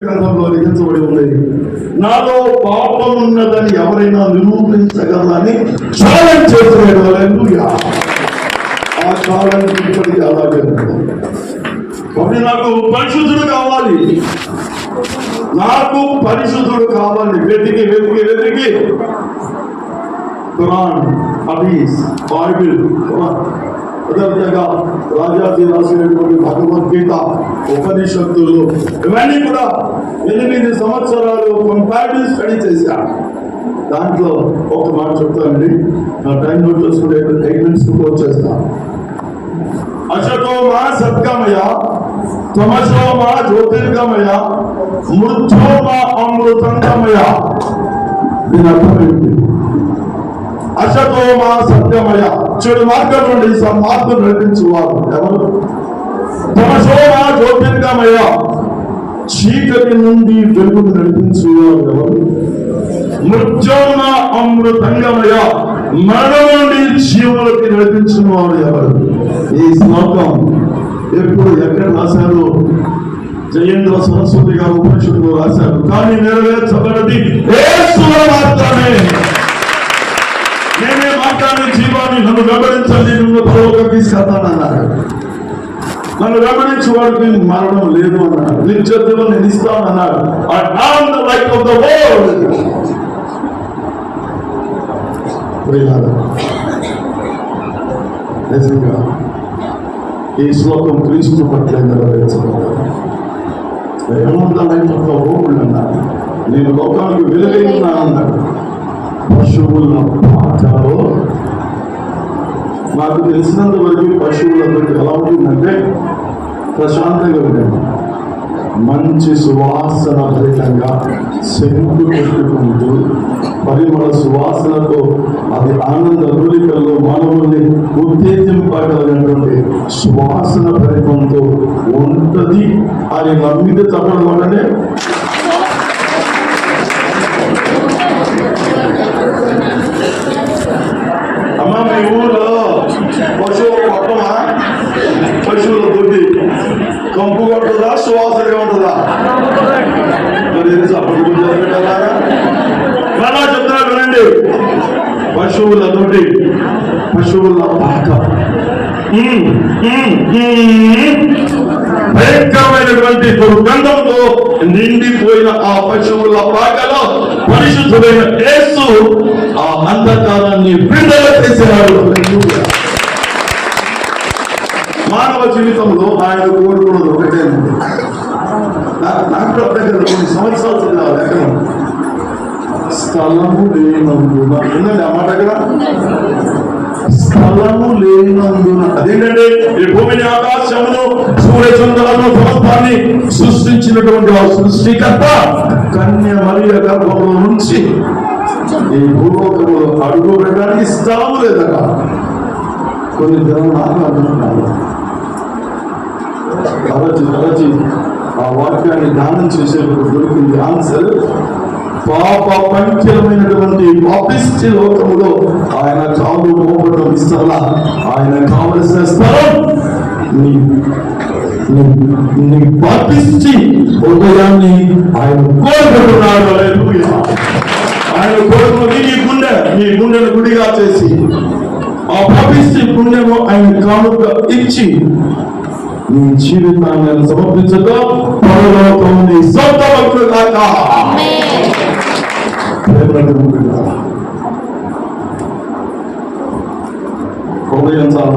గ్రంథంలో లిఖించబడి ఉంది, నాలో పాపం ఉన్నదని ఎవరైనా నిరూపించగలరని ఛాలెంజ్ చేస్తున్నాడు. హల్లెలూయా. ఆ ఛాలెంజ్ ఇప్పటికీ అలాగే ఉంది. నాకు పరిశుద్ధుడు కావాలి, నాకు పరిశుద్ధుడు కావాలి. వెతికి వెతికి వెతికి ఖురాన్, హదీస్, బైబిల్, అదేవిధంగా రాజాజీ రాసినటువంటి భగవద్గీత, ఉపనిషత్తులు, ఇవన్నీ కూడా 8 సంవత్సరాలు కంపారిటివ్ స్టడీ చేశాను. దాంట్లో ఒక మాట చెప్తానండి, నా టైం నోట్ చేసుకుంటే 8 minutes వచ్చేస్తాను. అసతో మా సద్గమయ, తమసో మా జ్యోతిర్గమయ, మృత్యో మా అమృతంగమయ. దీని అర్థం ఏంటి? అసతో మా సత్యమయ, చెడు మార్గం నుండి సన్మార్గం నడిపించువారు ఎవరు? తమసో మా జ్యోతిర్గమయ, చీకటి నుండి వెలుగును నడిపించువారు ఎవరు? మృత్యోమ అమృతంగమయ, మరణం నుండి జీవులకి నడిపించిన వారు ఎవరు? ఈ శ్లోకం ఎప్పుడు ఎక్కడ రాశారు? జయేంద్ర సరస్వతి గారు ఉపనిషత్తులో రాశారు. కానీ నెరవేర్చబడది యేసుల మాత్రమే. నేనే మాట్లాడిన జీవాన్ని నన్ను వెంబడించండి, నువ్వు పరలోకానికి తీసుకెళ్తానన్నారు. నన్ను వెంబడించి వాడికి మరణం లేదు అన్నారు. నిత్యత్వం నేను ఇస్తానన్నారు. నిజంగా ఈ శ్లోకం క్రీస్తు పట్ల నెరవేర్చబడ్డారు. అన్నారు, నేను లోకానికి వెలుగై ఉన్నానన్నాడు. పశువుల పాకలో నాకు తెలిసినంత వరకు పశువులతో ఎలా ఉంటుందంటే ప్రశాంతంగా ఉంటుంది. మంచి సువాసన భరితంగా సెంటు పెట్టుకుంటూ పరిమళ సువాసనతో అది ఆనంద రూలికల్లో మానవుల్ని ఉత్తేజింపగలిగినటువంటి సువాసన భరితంతో ఉంటుంది అని నమ్మితే చెప్పడం అంటే అమ్మ మీ ఊళ్ళో పశువులు కొట్టమా? పశువుల దొడ్డి కంపు కొట్టదా, సువాసనగా ఉంటుందా? మరి ఎలా చెప్తున్నా వినండి. పశువుల దొడ్డి, పశువుల పాక, భయంకరమైనటువంటి దుర్గంధంతో నిండిపోయిన ఆ పశువుల పాకలో పరిశుద్ధుడైన యేసు ఆ అంధకారాన్ని విడుదల చేసేవాడు. మానవ జీవితంలో ఆయన కోరుకున్నది ఒకటే. నాకు అర్థం కొన్ని సంవత్సరాలు చదివాలి. ఎక్కడ స్థలము లేనందున, ఉందండి ఆ మాట దగ్గర, స్థలము లేనందున. అదేంటంటే ఈ భూమిని, ఆకాశమును, సూర్యచంద్రులను, సమస్తాన్ని సృష్టించినటువంటి ఆ సృష్టికర్త కన్య మరియ గర్భంలో నుంచి ఈ భూలోకములో అడుగు పెట్టడానికి స్థలము లేదట. కొన్ని జనం అనుకుంటున్నారు. తరచి ఆ వాక్యాన్ని ధ్యానం చేసేందుకు దొరికింది ఆన్సర్. పాప పంక్యమైనటువంటి పాపిష్టి లోకములో ఆయన కాలు మోపడం ఇస్తలా. ఆయన కావలసిన స్థలం నీ పాపిష్టి హృదయాన్ని ఆయన కోరుకుంటున్నాడు. ఆయన కోరుకున్నది నీ గుండెను గుడిగా చేసి ఆ పాపిష్టి పుణ్యము ఆయన కానుక ఇచ్చి నీ జీవితాన్ని సమర్పించగా పరలోకం నీ సొంత భక్తులు కాక. హృదయం చాలా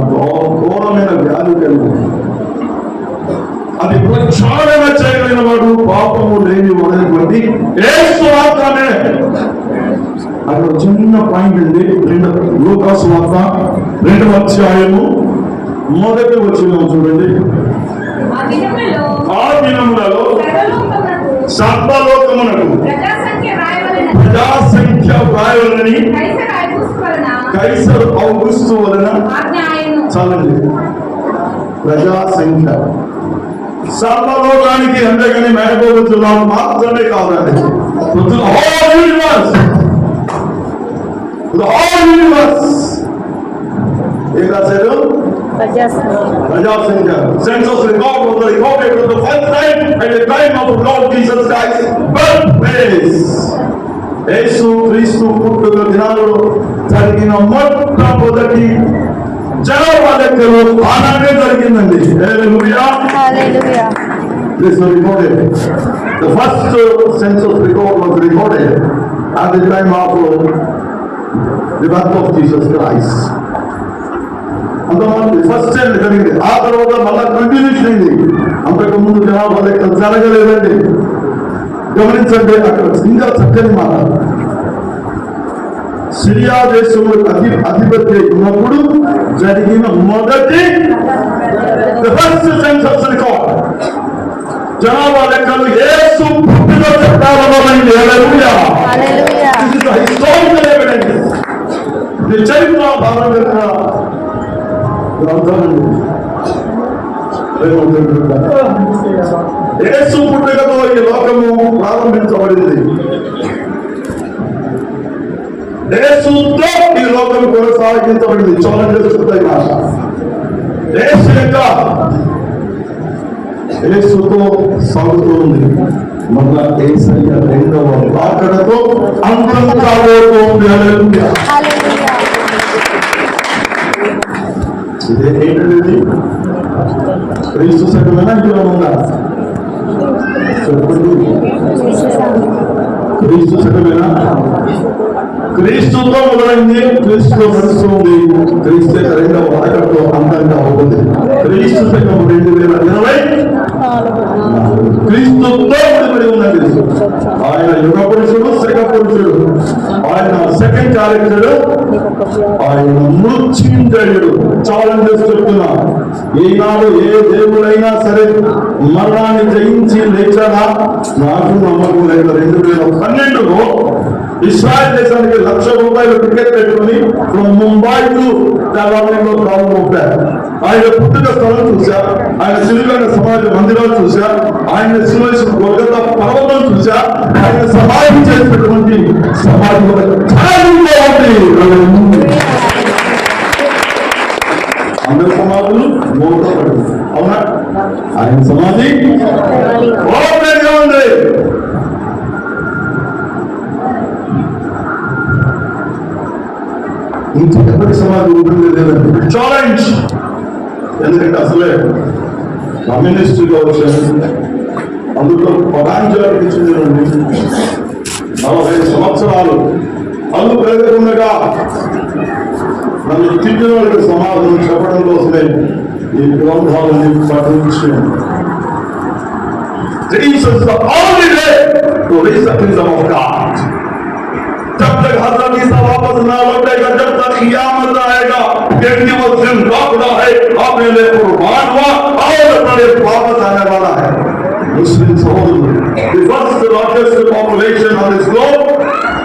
ఘోరమైన వ్యాధి కలిగింది. అది ప్రక్షాళన చేయగలిగిన వాడు పాపము లేని వాడైనటువంటి యేసు మాత్రమే. అక్కడ చిన్న పాయింట్ అండి. లూకాసు వార్త 2వ అధ్యాయము 1వ వచనం చూడండి. ఆ దినములలో సర్వలోకమునకు ప్రజాసంఖ్య వ్రాయవలనని కైసరు ఔగుస్తు వలన చాలండి. ప్రజాసంఖ్య సర్వలోకానికి అంతేగాని మేకపోతున్నాము మాత్రమే కాదండి. ఏం రాశారు? ప్రజాసంఖ్య census record was recorded for the first time at the time of Lord Jesus Christ birthplace. యేసు క్రీస్తు పుట్టుక దినాల్లో జరిగిన మొట్టమొదటి జనాభా లెక్కలు ఆనాడే జరిగిందండి. హల్లెలూయా. This was recorded. The first census record was recorded at the time of the birth of Jesus Christ. అంతమంది ఫస్ట్ టైం జరిగింది. ఆ తర్వాత మళ్ళా కంటిన్యూషన్ అయింది. అంతకు ముందు జనాభా లెక్కలు జరగలేదండి. గమనించండి, అక్కడ ఇంకా చక్కని మాట. సిరియా దేశంలో అధిపతి ఉన్నప్పుడు జరిగిన మొదటి జనాభా లెక్కలు యేసు పుట్టిన ప్రారంభమైంది. హల్లెలూయా. Historical evidence. ఇది చరిత్ర భారత యేసు పుట్టుకతో ఈ లోకము ప్రారంభించబడింది. యేసుతో ఈ లోకం కొనసాగించబడింది. ఛాలెంజెస్ ఉంటాయి మాట. యేసుతో సాగుతూ ఉంది. మళ్ళా యేసయ్య రెండవ రాకడతో అంతం కాబోతోంది. హల్లెలూయా. ఇదే ఏంటండి? క్రీస్తు శకమేనా ఇంకేమైనా ఉందా? క్రీస్తు శకమేనా? క్రీస్తుతో మొదలైంది, క్రీస్తుతో నడుస్తుంది. క్రీస్తు రెండవ రాకడతో అంతంగా అవుతుంది. క్రీస్తు శకం 2020 క్రీస్తుతో ముడిపడి ఉందండి. ఆయన యుగ పురుషుడు, శక పురుషుడు. ఆయన సెకండ్ క్యారెక్టర్, ఆయన మృత్యుంజయుడు. ఛాలెంజెస్ చెప్తున్నా. ఈనాడు ఏ దేవుడైనా సరే మరణాన్ని జయించి లేచాడా? నాకు నమ్మకం లేదు. 2012లో ఇస్రాయల్ దేశానికి ₹1,00,000 టికెట్ పెట్టుకుని ముంబై టు డెవలప్మెంట్ ప్రాబ్లం ఉంటారు. ఆయన పుట్టుక స్థలం చూసా, ఆయన సిలువైన సమాజ మందిరాలు చూసా, ఆయన సిలువేసిన గొల్గొతా పర్వతం చూసా, ఆయన సమాజం చేసినటువంటి సమాజం అందరి సమాధులు మూడపడి అవునా? ఆయన సమాధి ఓపెన్గా ఉంది. ఇంకా ఎవరి సమాధి ఉంటుంది లేదండి. ఛాలెంజ్. ఎందుకంటే అసలే కమ్యూనిస్ట్ కావచ్చు, అందులో పరాంజానికి చెందినండి 45 సంవత్సరాలు అల్లు పెరగకుండా నన్ను తిట్టిన వాళ్ళకి సమాధానం చెప్పడం కోసమే ఈ గ్రంథాలని పఠించాను. Jesus is the only way to reach the kingdom of God. जब तक हज़रत ईसा वापस ना लौटेगा, जब तक क़यामत आएगा, क्योंकि वो दिन रखना है, अपने लिए कुर्बान हुआ और अपने वापस आने वाला है. Muslim सहोदर, the first largest population on this globe,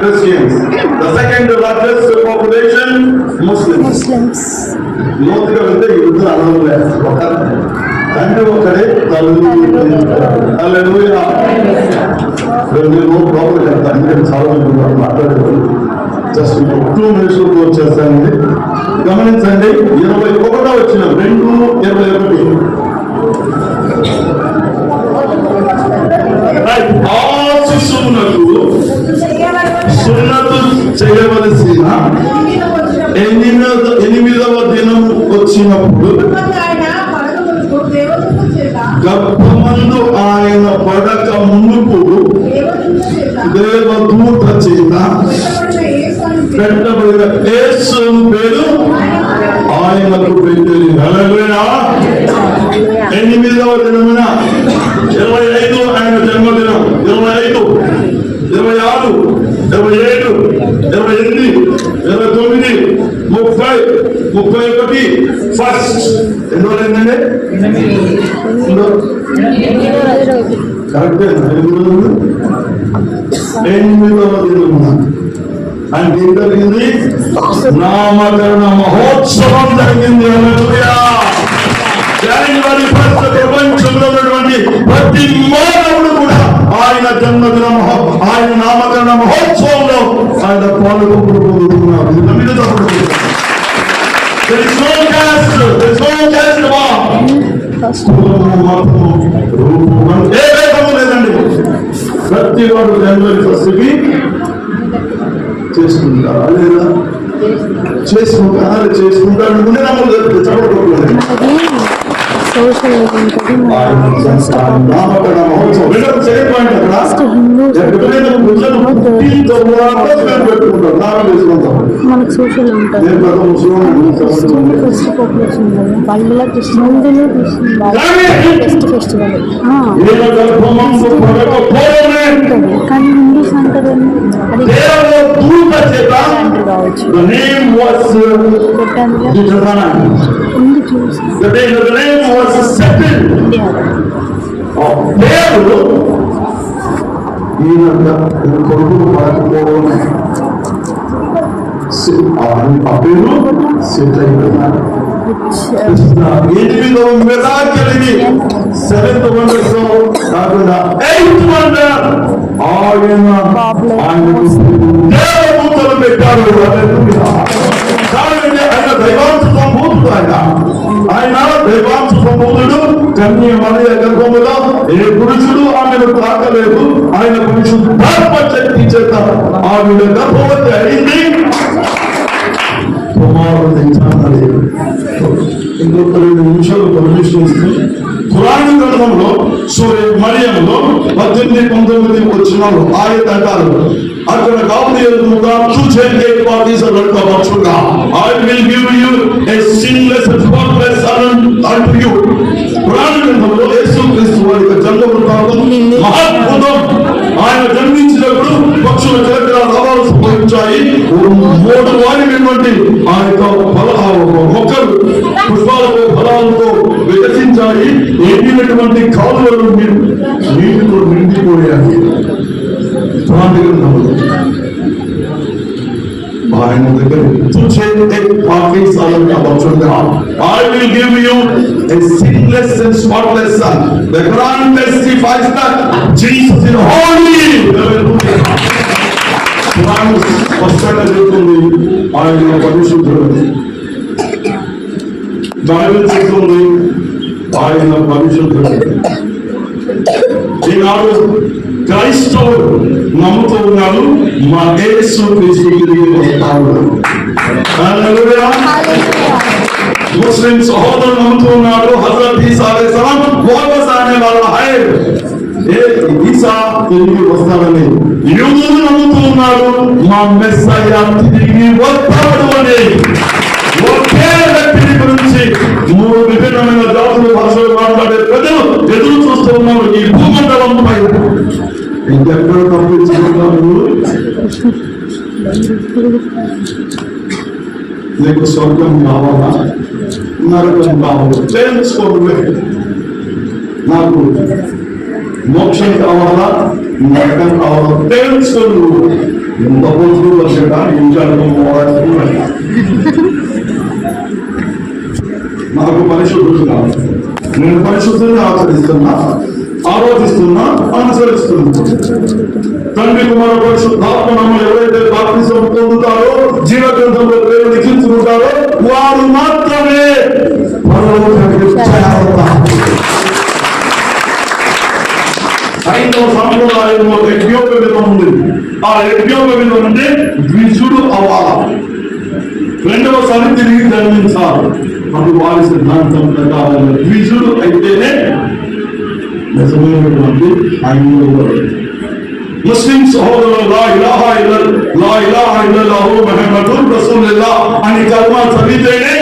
Christians. The second largest population, Muslims. లోతుగా వెళ్తే ఇద్దరు అనవలే. తండ్రి ఒకడే, తల్లి. హల్లెలూయా. నేను ప్రాబ్లం చెప్తాను, ఎందుకంటే చాలా మంది మాట్లాడేవారు. జస్ట్ 2 minutes క్లోజ్ చేస్తానండి. గమనించండి, 21వ వచనం 2:21. ఆ శిశువునకు సున్నతు చేయవలసిన 8వ దినం వచ్చినప్పుడు గర్భమందు ఆయన పడక మునుపు దేవదూత చేత పెట్టబడిన యేసు పేరు ఆయనకు పెట్టింది. హల్లెలూయా. 8వ దినమున 25 ఆయన జన్మదినం. 25, 26, 27, 28, 29, 30, 31 ఫస్ట్. ఎన్నో ఏంటంటే కరెక్టే. 8వ దినమున అంటే ఏం జరిగింది? నామకరణ మహోత్సవం జరిగింది. హల్లెలూయా. జనవరి 1 ప్రపంచంలో ఉన్నటువంటి ప్రతి మానవుడు కూడా ఆయన జన్మదిన ఆయన నామకరణ మహోత్సవంలో ఆయన పాల్గొంటున్నారు. There is no caste. There is no caste bar. కులము, మతము, రూపము ఏ భేదము లేదండి. ప్రతి వాడు జనవరి 1కి చేసుకుంటారా లేదా? చేసుకుంటారు ముందే నమ్మకం చెప్పకూడదు. మనకు సోషల్ ఉంటుంది బెస్ట్ ఫెస్టివల్ కానీ హిందూస్ అంటారు కావచ్చు ఉంది చూసి కొడుకులు పడకపోవడం ఆ పేరు సెట్ అయిపోయినారు. 8వ మిరాకిల్, 7th వండర్స్ కాకుండా 8th వండర్ ఆయనకు దేవదూతలు పెట్టారు. ఆయన దైవాంశ సంభూతుడు. ఆయన దైవాంశ సంభూతుడు. కన్య మరియ గర్భములో ఏ పురుషుడు ఆమెను తాకలేదు. ఆయన పరిశుద్ధాత్మ శక్తి చేత ఆవిడ గర్భవతి అయింది. కుమారుడు ఇంకొక 2 నిమిషాలు పర్మిషన్ ఇస్తే ఖురాన్ గ్రంథంలో సూరయ మరియంలో 18-19 వచనాలు ఆయత అంటారు. అక్కడ గాబ్రియల్ దూత చూచేంగే parties లడ్కా బచ్చుగా I will give you a sinless and spotless son unto you. Quran గ్రంథంలో యేసుక్రీస్తు వారి జన్మ వృత్తాంతం మహాద్భుతం. ఆయన జన్మించినప్పుడు పక్షుల కిలకిల రావాలు సంభవించాయి. 3 వారినటువంటి ఆ యొక్క మొక్కలు పుష్పాలతో ఫలాలతో వికసించాయి. ఎండినటువంటి కాలువలు నీటితో నిండిపోయాయి. ఆయన దగ్గర I will give you a sinless and spotless son. The Quran testifies that Jesus is holy. Quran స్పష్టంగా చెప్తుంది ఆయన పరిశుద్ధుడు. బైబిల్ చెప్తుంది ఆయన పరిశుద్ధుడు. ఈనాడు క్రైస్తవులు నమ్ముతూ ఉన్నారు మా యేసు క్రీస్తు తిరిగి వస్తాడు. ముస్లిం సహోదరులు నమ్ముతూ ఉన్నారు హజరత్ ఈసా అలైహిస్సలాం వాపస్ ఆనే వాలా హై. ఈసా తిరిగి వస్తాడని. యూదులు నమ్ముతూ ఉన్నారు మా మెస్సయ్య తిరిగి వస్తాడు అని. ఒకే వ్యక్తి గురించి 3 విభిన్నమైన జాతులు భాషలు మాట్లాడే ప్రజలు ఎదురు చూస్తూ ఉన్నారు ఈ భూమండలంపై. ఇంకెక్కడ తప్పించుకుంటారు? నీకు స్వర్గం కావాలా, నరకం కావాలి? తెలుసుకోవే. నాకు మోక్షం కావాలా, నరకం కావాలా? తెలుసుకోను. ఎంత రోజులు వచ్చాక ఇంకా నాకు పరిశుద్ధుడు కావాలి. నేను పరిశుద్ధుని ఆచరిస్తున్నా, ఆలోచిస్తున్నా, అనుసరిస్తున్నా. తండ్రి కుమార పరిశుద్ధాత్మను ఎవరైతే బాప్తిసం పొందుతారో, జీవ గ్రంథంలో పేరు లిఖించుకుంటారో వారు మాత్రమే పరలోకానికి చేరతారు. ఐదవ సాంప్రదాయంలో యజ్ఞోపవీతం ఉంది. ఆ యజ్ఞోపవీతం అంటే ద్విజుడు అవ్వాలా, 2వసారి తిరిగి జన్మించాలి. అది వారి సిద్ధాంతం ప్రకారం ద్విజుడు అయితేనే నిజమైనటువంటి హైందవుడు. ముస్లిం సహోదరులు లా ఇలాహా ఇల్లల్లాహు ముహమ్మదుర్ రసూలుల్లాహ్ అని కల్మా చదివితేనే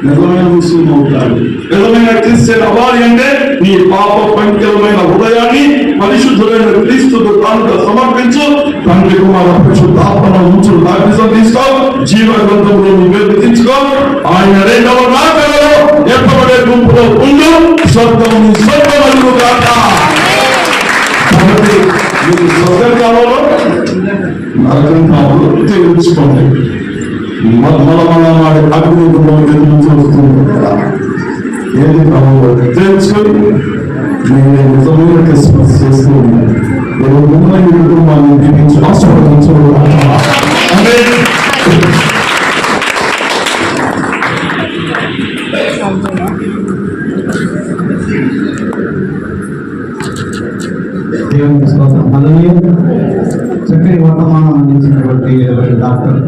నిజమైన ముస్లిం అవుతాడు. నిజమైన క్రిస్టియన్ అవ్వాలి అంటే నీ పాప పంకిలమైన హృదయాన్ని పరిశుద్ధులైన క్రీస్తుకు కానుక సమర్పించు. తండ్రి కుమార పరిశుద్ధాత్మను ఉంచు బాప్తిజం తీసుకో. జీవ గ్రంథంలో నువ్వే లిఖించుకో. ఆయన 2వ రాకడలో ఎత్తబడే గుంపులో ఉండు. స్వర్గం స్వర్గమను కాక. కాబట్టి మీకు స్వర్గం కావాలో నరకం కావాలో తెలుసుకోండి. మలమలమాడే అగ్ని గుండం నుంచి వస్తుంది కదా. ఏది కావాలో తెలుసుకొని నేను నిజమైన క్రిస్మస్ చేసుకుని నేను ముందు కుటుంబాన్ని దీవించి ఆశీర్వదించడం. చక్కని వర్తమానం అందించినటువంటి డాక్టర్